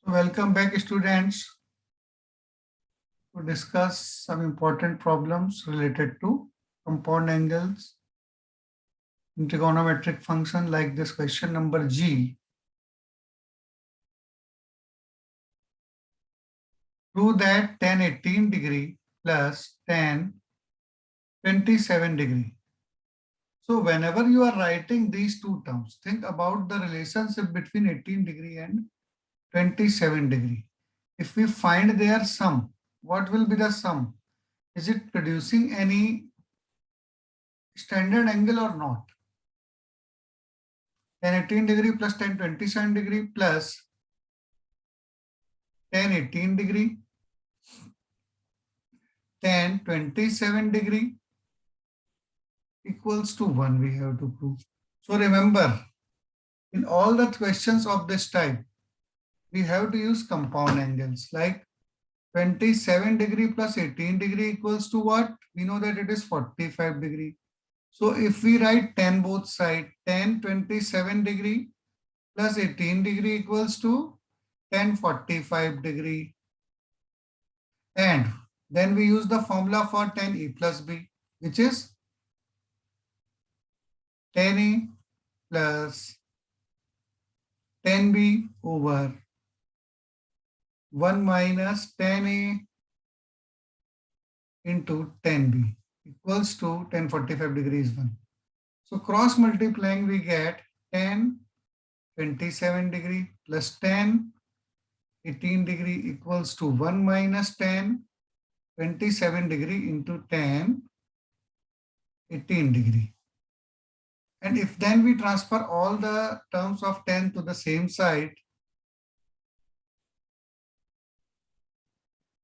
Welcome back, students, to discuss some important problems related to compound angles in trigonometric function like this question number G. Prove that tan 18 degree plus tan 27 degree. So whenever you are writing these two terms, think about the relationship between 18 degree and 27 degree. If we find their sum, what will be the sum? Is it producing any standard angle or not? Tan 18 degree plus tan 27 degree plus tan 18 degree, tan 27 degree equals to 1 we have to prove. So remember, in all the questions of this type, we have to use compound angles like 27 degree plus 18 degree equals to what? We know that it is 45 degree. So if we write tan both side, tan 27 degree plus 18 degree equals to tan 45 degree. And then we use the formula for tan A plus B, which is tan A plus tan B over 1 minus tan A into tan B equals to tan 45 degrees 1. So cross multiplying we get tan 27 degree plus tan 18 degree equals to 1 minus tan 27 degree into tan 18 degree. And if then we transfer all the terms of tan to the same side,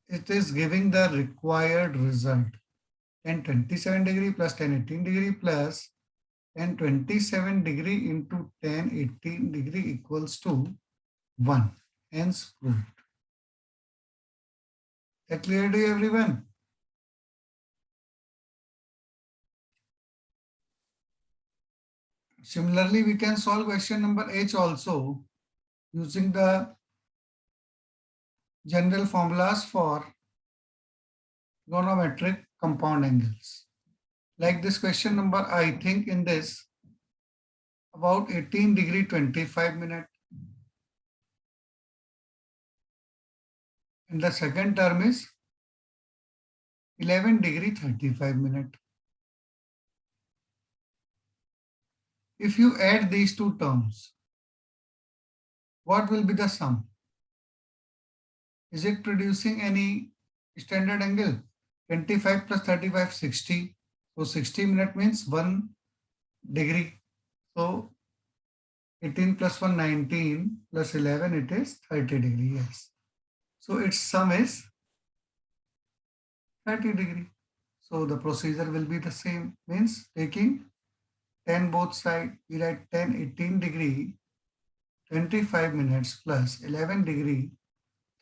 it is giving the required result. Tan 27 degree plus tan 18 degree plus tan 27 degree into tan 18 degree equals to 1. Hence proved. That clear to you, everyone? Similarly, we can solve question number H also using the general formulas for trigonometric compound angles. Like this question number, I think in this, about 18 degree 25 minute. And the second term is 11 degree 35 minute. If you add these two terms, what will be the sum? Is it producing any standard angle? 25 plus 35, 60. So 60 minute means 1 degree. So 18 plus 1, 19 plus 11, it is 30 degree. Yes. So its sum is 30 degree. So the procedure will be the same. Means taking tan both side, we write tan 18 degree 25 minutes plus 11 degree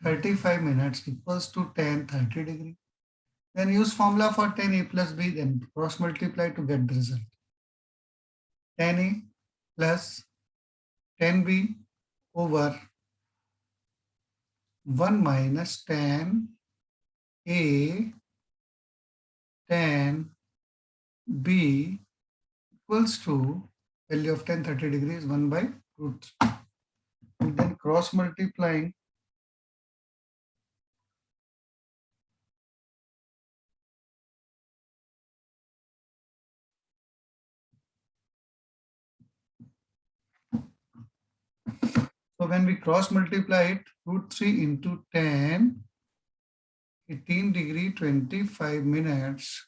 35 minutes equals to tan 30 degree. Then use formula for tan A plus B, then cross multiply to get the result. Tan A plus tan B over 1 minus tan A tan B equals to value of tan 30 degrees 1 by root 3. And then cross multiplying so when we cross multiply it, root 3 into tan 18 degree 25 minutes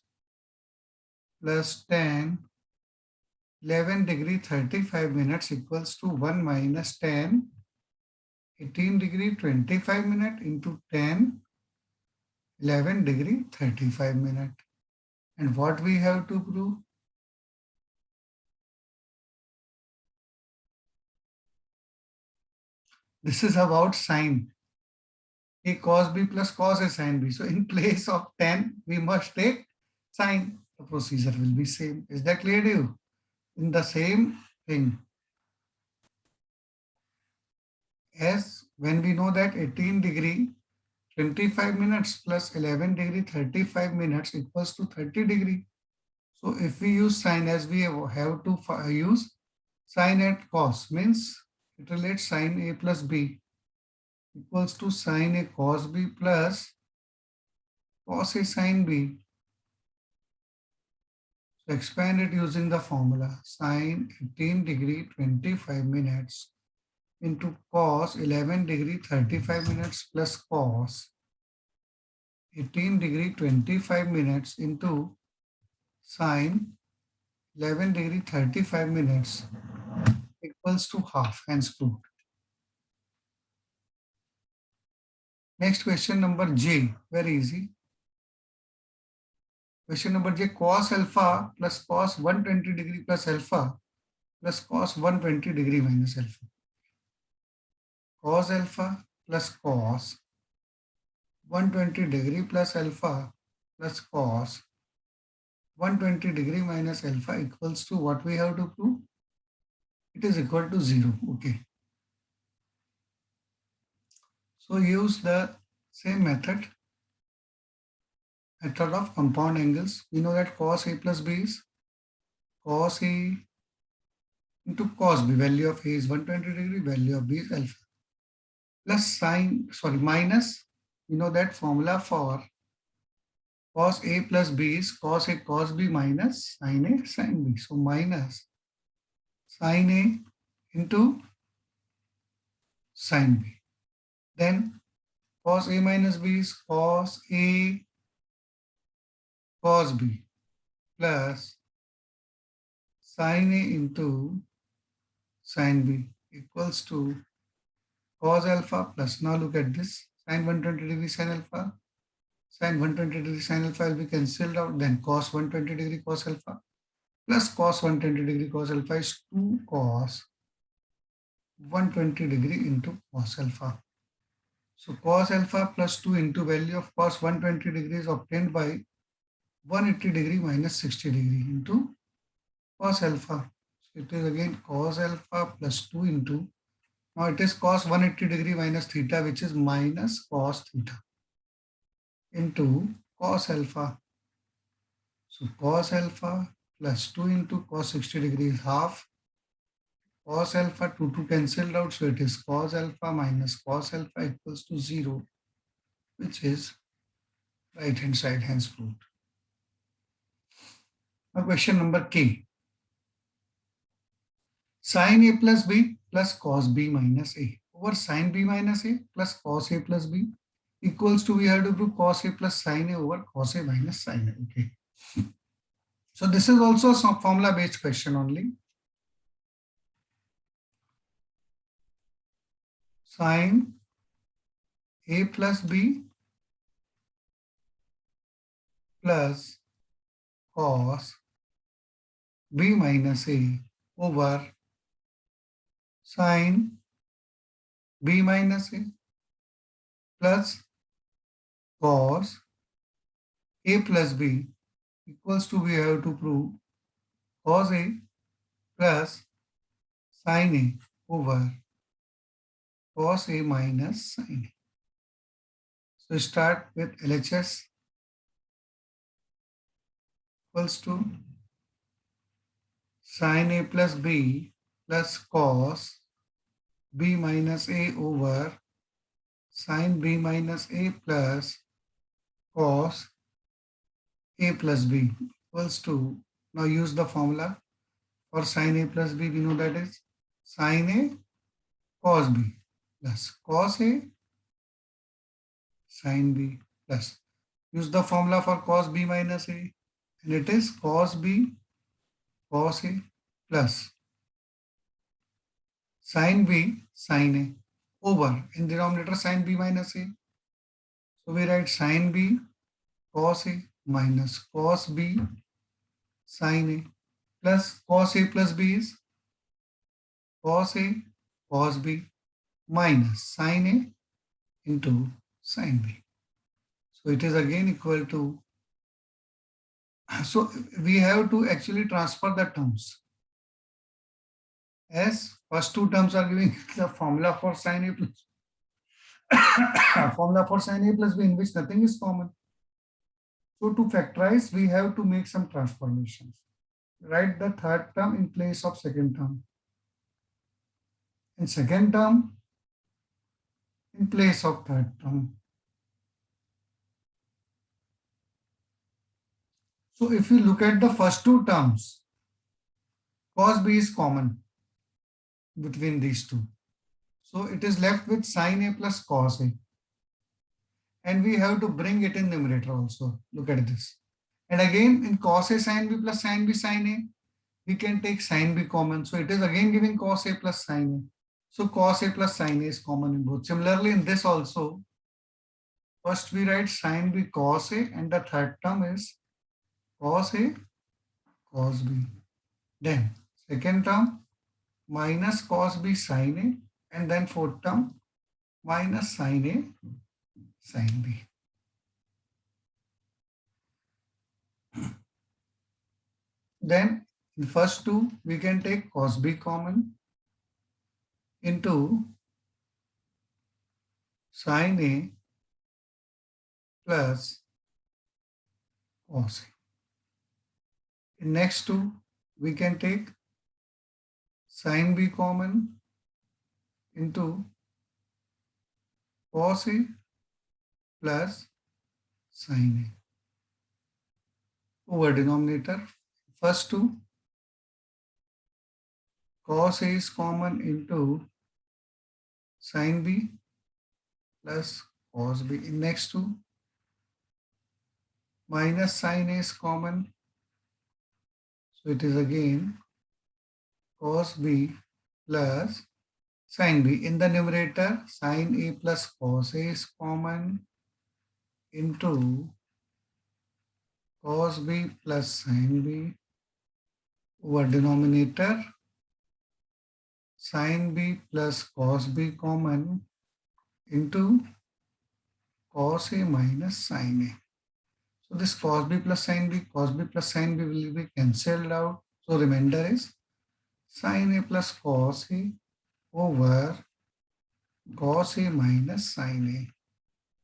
plus tan 11 degree 35 minutes equals to 1 minus tan 18 degree 25 minute into tan 11 degree 35 minute. And what we have to prove? This is about sine. A cos B plus cos A sin B. So in place of tan, we must take sine. The procedure will be same. Is that clear to you? In the same thing. As when we know that 18 degree 25 minutes plus 11 degree 35 minutes equals to 30 degree. So if we use sine, as we have to use sine at cos, means it relates sine A plus B equals to sine A cos B plus cos A sine B. So expand it using the formula sine 18 degree 25 minutes into cos 11 degree 35 minutes plus cos 18 degree 25 minutes into sine 11 degree 35 minutes equals to half, hence proved. Next question number J, very easy. Question number J, cos alpha plus cos 120 degree plus alpha plus cos 120 degree minus alpha. Cos alpha plus cos 120 degree plus alpha plus cos 120 degree minus alpha equals to what we have to prove? It is equal to 0. Okay. So use the same method of compound angles. We know that cos A plus B is cos A into cos B. Value of A is 120 degree, value of B is alpha. Plus minus, we know that formula for cos A plus B is cos A cos B minus sin A sin B. So minus sin A into sin B. Then cos A minus B is cos A cos B plus sin A into sin B equals to cos alpha plus, now look at this, sin 120 degree sin alpha, sin 120 degree sin alpha will be cancelled out, then cos 120 degree cos alpha plus cos 120 degree cos alpha is 2 cos 120 degree into cos alpha. So cos alpha plus 2 into value of cos 120 degree is obtained by 180 degree minus 60 degree into cos alpha. So it is again cos alpha plus 2 into, now it is cos 180 degree minus theta, which is minus cos theta into cos alpha. So cos alpha plus 2 into cos 60 degree is half. Cos alpha 2 cancelled out, so it is cos alpha minus cos alpha equals to 0, which is right hand side, hence proved. Now question number K. Sin A plus B plus cos B minus A over sin B minus A plus cos A plus B equals to, we have to prove cos A plus sin A over cos A minus sin A. Okay. So this is also some formula based question only. Sin A plus B plus cos B minus A over sin B minus A plus cos A plus B equals to, we have to prove cos A plus sin A over cos A minus sin A. So start with LHS equals to sin A plus B plus cos B minus A over sin B minus A plus cos A plus B equals to, now use the formula for sin A plus B, we know that is sin A cos B plus cos A sin B plus, use the formula for cos B minus A, and it is cos B cos A plus sin B sin A over, in denominator sin B minus A. So we write sin B cos A minus cos B sin A plus cos A plus B is cos A cos B minus sin A into sin B. So it is again equal to, so we have to actually transfer the terms, as first two terms are giving the formula for sin A plus Formula for sin A plus B in which nothing is common. So to factorize, we have to make some transformations. Write the third term in place of second term. And second term in place of third term. So if you look at the first two terms, cos B is common between these two. So it is left with sin A plus cos A. And we have to bring it in numerator also. Look at this. And again in cos A sin B plus sin B sin A, we can take sin B common. So it is again giving cos A plus sin A. So cos A plus sin A is common in both. Similarly in this also, first we write sin B cos A and the third term is cos A cos B. Then second term minus cos B sin A and then fourth term minus sin A sin B. Then in first two we can take cos B common into sin A plus cos A. In next two we can take sin B common into cos A plus sin A. Over denominator, first two, cos A is common into sin B plus cos B. In next two, minus sin A is common. So it is again cos B plus sin B. In the numerator, sin A plus cos A is common into cos B plus sin B. Over denominator, sin B plus cos B common into cos A minus sin A. So this cos B plus sin B will be cancelled out. So remainder is sin A plus cos A over cos A minus sin A,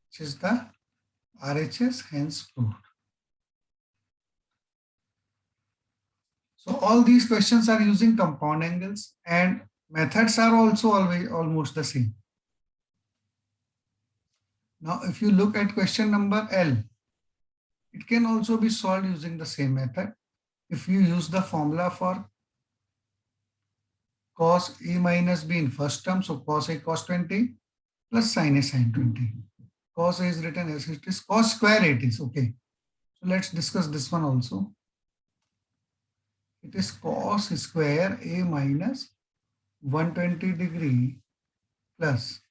which is the RHS, hence proved. So all these questions are using compound angles and methods are also almost the same. Now, if you look at question number L, it can also be solved using the same method. If you use the formula for cos A minus B in first term, so cos A cos 20 plus sin A sin 20. Cos A is written as it is, cos square it is, okay. So let's discuss this one also. It is cos square A minus 120 degree plus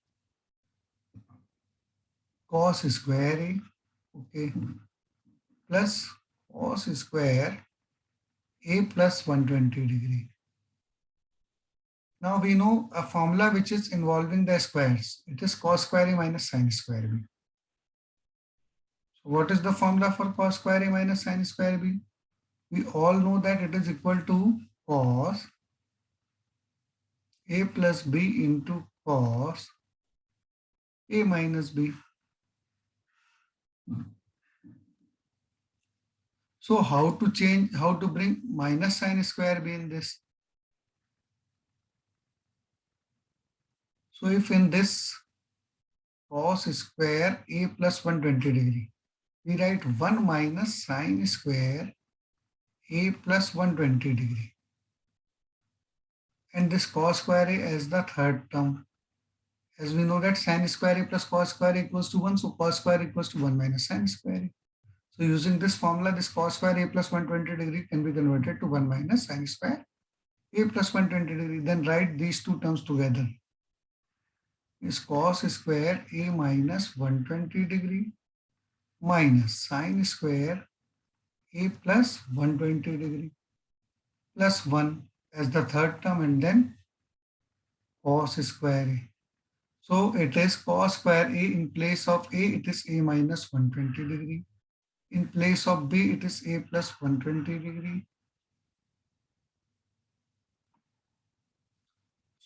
cos square A, okay, plus cos square A plus 120 degree. Now we know a formula which is involving the squares. It is cos square A minus sin square B. So what is the formula for cos square A minus sin square B? We all know that it is equal to cos A plus B into cos A minus B. So how to bring minus sin square B in this? So if in this cos square A plus 120 degree, we write 1 minus sin square A plus 120 degree. And this cos square A as the third term. As we know that sin square A plus cos square A equals to 1, so cos square equals to 1 minus sin square A. So using this formula, this cos square A plus 120 degree can be converted to 1 minus sin square A plus 120 degree. Then write these two terms together. Is cos square A minus 120 degree minus sin square A plus 120 degree plus 1 as the third term and then cos square A. So it is cos square A, in place of A it is A minus 120 degree. In place of B it is A plus 120 degree.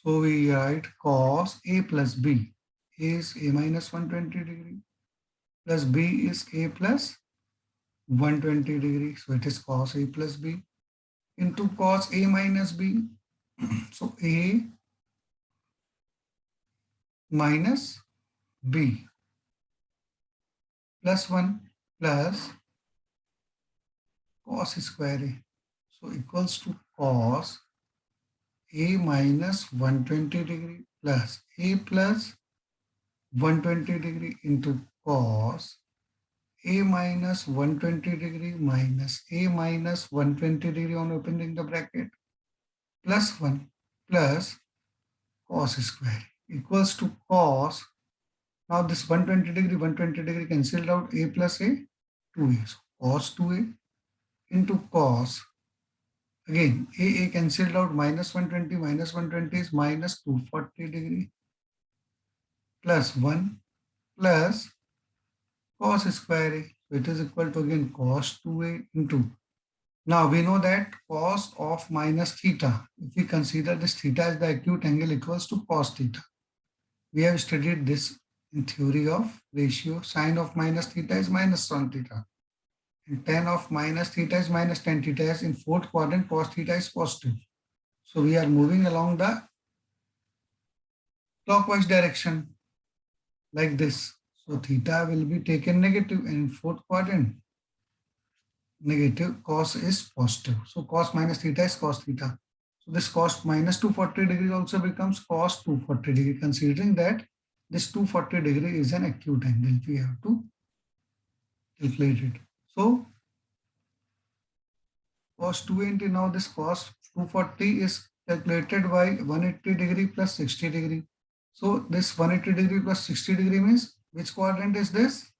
So we write cos A plus B. A is A minus 120 degree plus B is A plus 120 degree. So it is cos A plus B into cos A minus B. So A minus B plus 1 plus cos square A. So equals to cos A minus 120 degree plus A plus 120 degree into cos A minus 120 degree minus A minus 120 degree on opening the bracket plus 1 plus cos square equals to cos. Now this 120 degree cancelled out, A plus A, 2A. So cos 2A into cos. Again, A cancelled out, minus 120 is minus 240 degree plus 1 plus cos square A. So it is equal to again cos 2A into. Now we know that cos of minus theta, if we consider this theta as the acute angle, equals to cos theta. We have studied this in theory of ratio. Sine of minus theta is minus 1 theta. And tan of minus theta is minus tan theta. As in fourth quadrant, cos theta is positive. So we are moving along the clockwise direction like this. So theta will be taken negative, and in fourth quadrant, negative, cos is positive. So cos minus theta is cos theta. So this cos minus 240 degree also becomes cos 240 degree, considering that this 240 degree is an acute angle. We have to calculate it. So cos 2 into, now this cos 240 is calculated by 180 degree plus 60 degree. So this 180 degree plus 60 degree means which quadrant is this?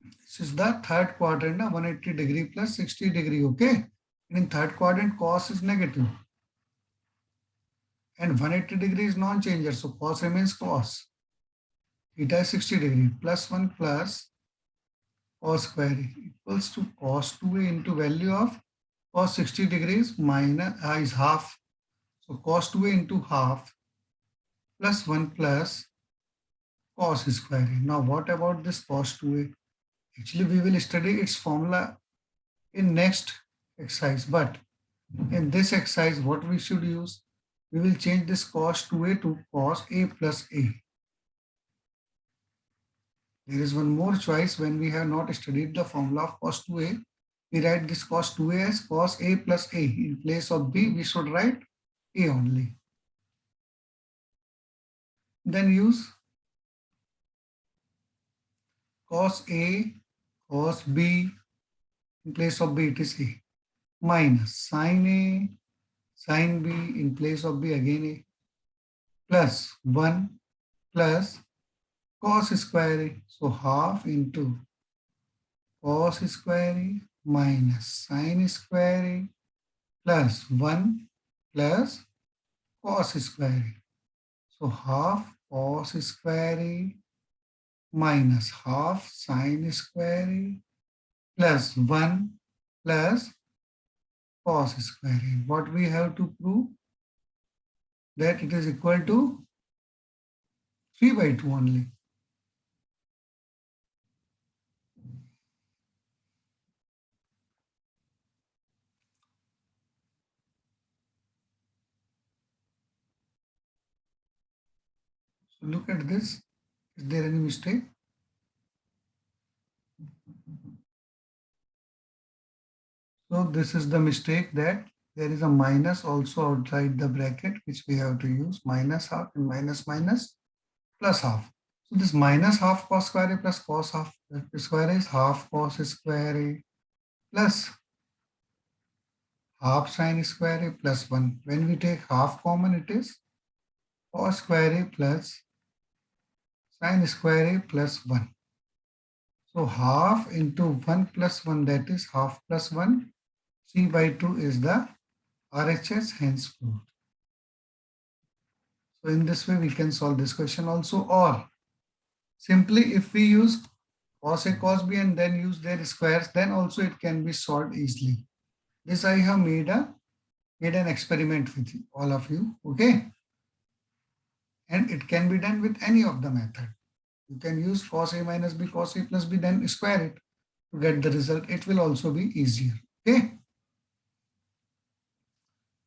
This is the third quadrant, 180 degree plus 60 degree, okay? And in third quadrant, cos is negative. And 180 degree is non-changer, so cos remains cos. Theta is 60 degree, plus 1 plus cos square equals to cos 2a into value of cos 60 degrees minus is half. So cos 2a into half plus 1 plus cos square. Now what about this cos 2a? Actually, we will study its formula in next exercise, but in this exercise, what we should use? We will change this cos 2a to cos a plus a. There is one more choice. When we have not studied the formula of cos 2a, we write this cos 2a as cos a plus a. In place of b, we should write a only. Then use cos a, cos b. In place of b, it is a. Minus sin a, sin b. In place of b, again a. Plus 1 plus cos square a. So half into cos square a minus sin square a plus 1 plus cos square a. So half cos square a minus half sin square a plus 1 plus cos square a. What we have to prove? That it is equal to 3 by 2 only. So look at this. Is there any mistake? So this is the mistake, that there is a minus also outside the bracket, which we have to use, minus half and minus minus plus half. So this minus half cos square a plus cos half square a is half cos square a plus half sin square a plus 1. When we take half common, it is cos square a plus sin square a plus 1. So half into 1 plus 1, that is half plus 1. 3 by 2 is the RHS, hence proved. So in this way, we can solve this question also. Or simply if we use cos a cos b and then use their squares, then also it can be solved easily. This I have made an experiment with all of you. Okay. And it can be done with any of the method. You can use cos A minus B, cos A plus B, then square it to get the result. It will also be easier. Okay.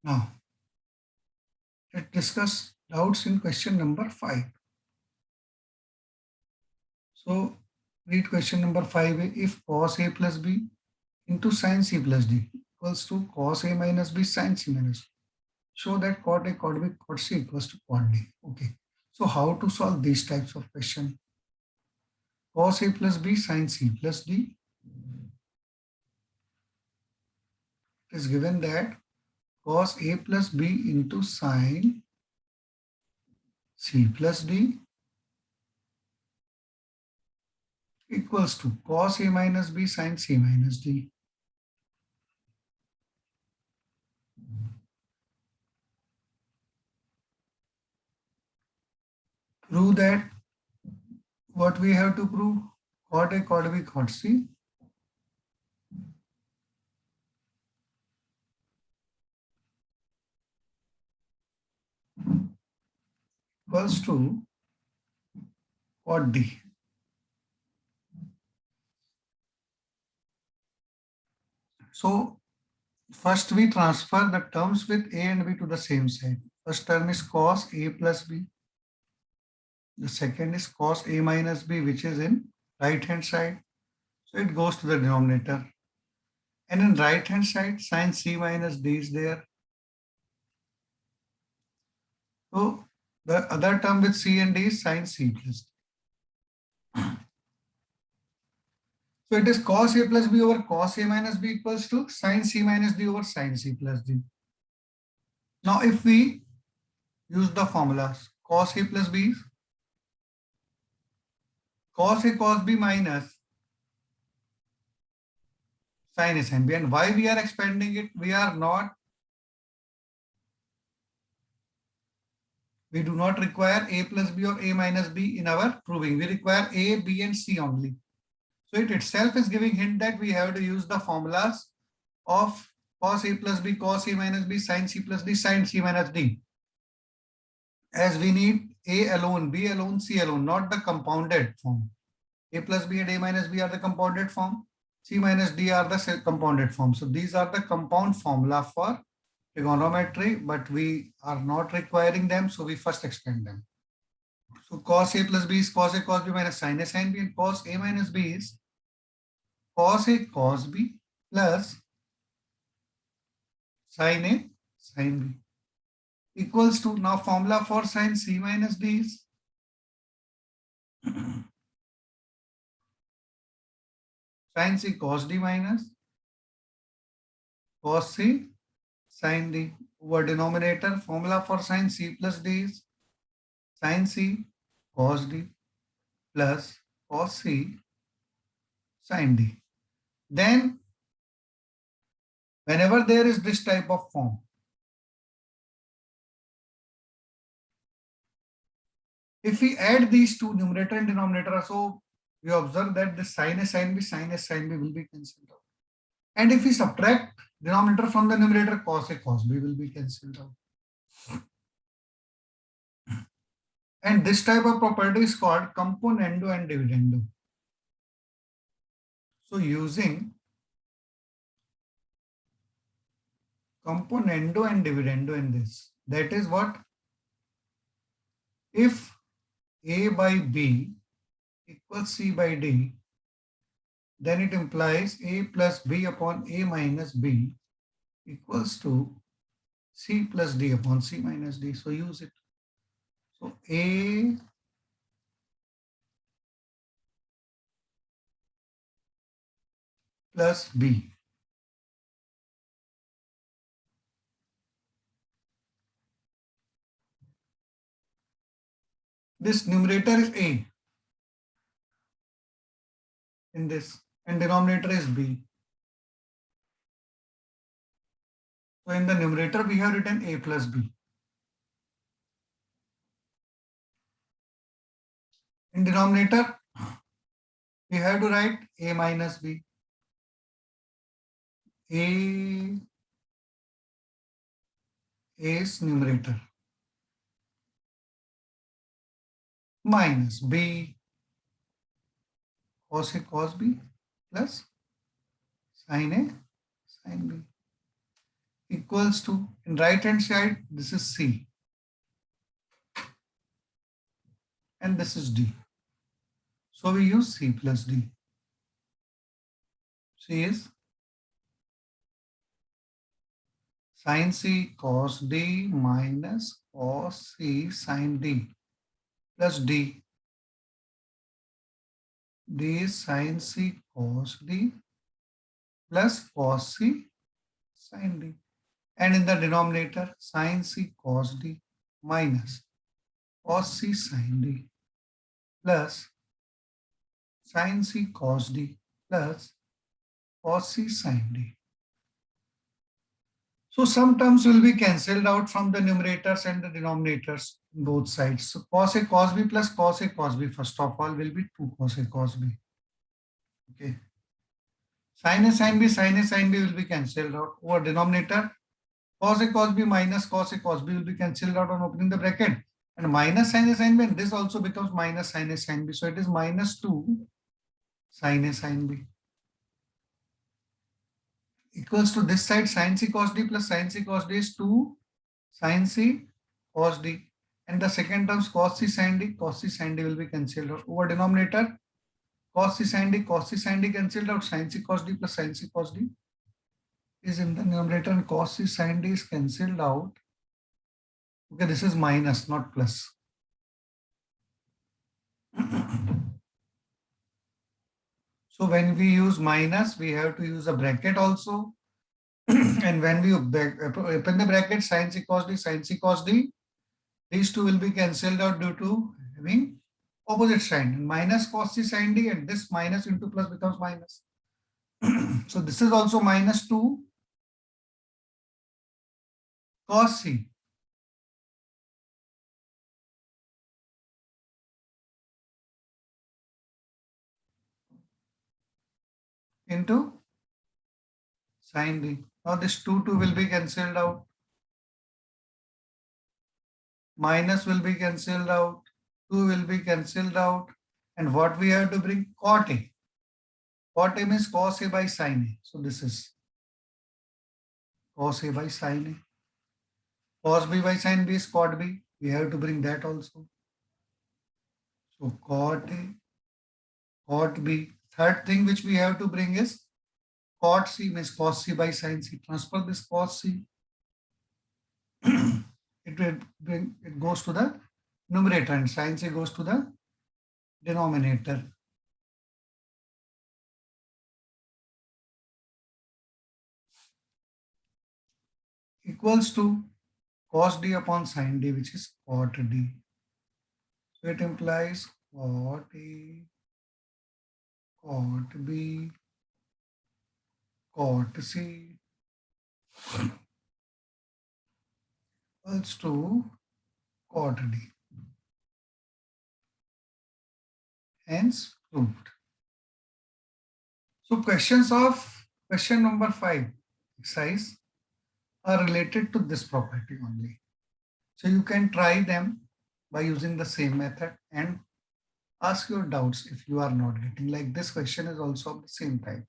Now, let's discuss doubts in question number 5. So, read question number 5. If cos A plus B into sin C plus D equals to cos A minus B sin C minus D, show that cot A, cot B, cot C equals to cot D. Okay. So, how to solve these types of question? Cos A plus B sin C plus D. It is given that cos A plus B into sin C plus D equals to cos A minus B sin C minus D. Prove that. What we have to prove? Cot A, cot B, cot C equals to cot D. So first we transfer the terms with A and B to the same side. First term is cos A plus B. The second is cos A minus B, which is in right hand side. So it goes to the denominator. And in right hand side, sin C minus D is there. So the other term with C and D is sin C plus D. So it is cos A plus B over cos A minus B equals to sin C minus D over sin C plus D. Now if we use the formulas, cos A plus B is cos A cos B minus sin A sin B. And why we are expanding it? We do not require A plus B or A minus B in our proving. We require A, B and C only. So it itself is giving hint that we have to use the formulas of cos A plus B, cos A minus B, sin C plus D, sin C minus D. As we need A alone, B alone, C alone, not the compounded form. A plus B and A minus B are the compounded form. C minus D are the compounded form. So these are the compound formula for trigonometry, but we are not requiring them. So we first expand them. So cos A plus B is cos A cos B minus sin A sin B, and cos A minus B is cos A cos B plus sin A sin B equals to, now formula for sin C minus D is sin C cos D minus cos C sin D. Over denominator, formula for sin C plus D is sin C cos D plus cos C sin D. Then whenever there is this type of form, if we add these two, numerator and denominator, so we observe that the sin A sin B, sin A sin B will be cancelled out. And if we subtract denominator from the numerator, cos A cos B will be cancelled out. And this type of property is called componendo and dividendo. So using componendo and dividendo in this, that is what? If A by B equals C by D, then it implies A plus B upon A minus B equals to C plus D upon C minus D. So use it. So A plus B. This numerator is A in this, and denominator is B. So in the numerator, we have written A plus B. In denominator, we have to write A minus B. A is numerator. minus b cos A cos B plus sin A sin B equals to, in right hand side, this is C and this is D. So we use C plus D. C is sin C cos D minus cos C sin D plus D. D is sin C cos D plus cos C sin D. And in the denominator, sin C cos D minus cos C sin D plus sin C cos D plus cos C sin D. So some terms will be cancelled out from the numerators and the denominators both sides. So cos A cos B plus cos A cos B first of all will be 2 cos A cos B. Okay. Sin A sin B will be cancelled out over denominator. Cos A cos B minus cos A cos B will be cancelled out on opening the bracket. And minus sin A sin B, and this also becomes minus sin A sin B. So it is minus 2 sin A sin B equals to this side sin C cos D plus sin C cos D is 2 sin C cos D. And the second term cos C sin D will be cancelled out over denominator. Cos C sin D cancelled out, sin C cos D plus sin C cos D is in the numerator and cos C sin D is cancelled out. Okay, this is minus, not plus. So when we use minus, we have to use a bracket also. And when we open the bracket, sin C cos D, these two will be cancelled out due to having opposite sign. And minus cos C sin D, and this minus into plus becomes minus. So this is also minus 2 cos C into sin D. Now this 2 will be cancelled out. Minus will be cancelled out. 2 will be cancelled out. And what we have to bring? Cot A. Cot A means cos A by sin A. So this is cos A by sin A. Cos B by sin B is cot B. We have to bring that also. So cot A, cot B. Third thing which we have to bring is cot C means cos C by sin C. Transfer this cos C. It goes to the numerator and sin C goes to the denominator. Equals to cos D upon sin D, which is cot D. So it implies cot A, cot B, cot C equals to cot D. Hence proved. So question number 5 exercise are related to this property only. So you can try them by using the same method and ask your doubts if you are not getting. Like this question is also of the same type.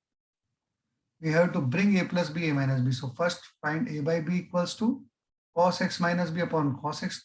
We have to bring A plus B, A minus B. So first find A by B equals to cos X minus B upon cos X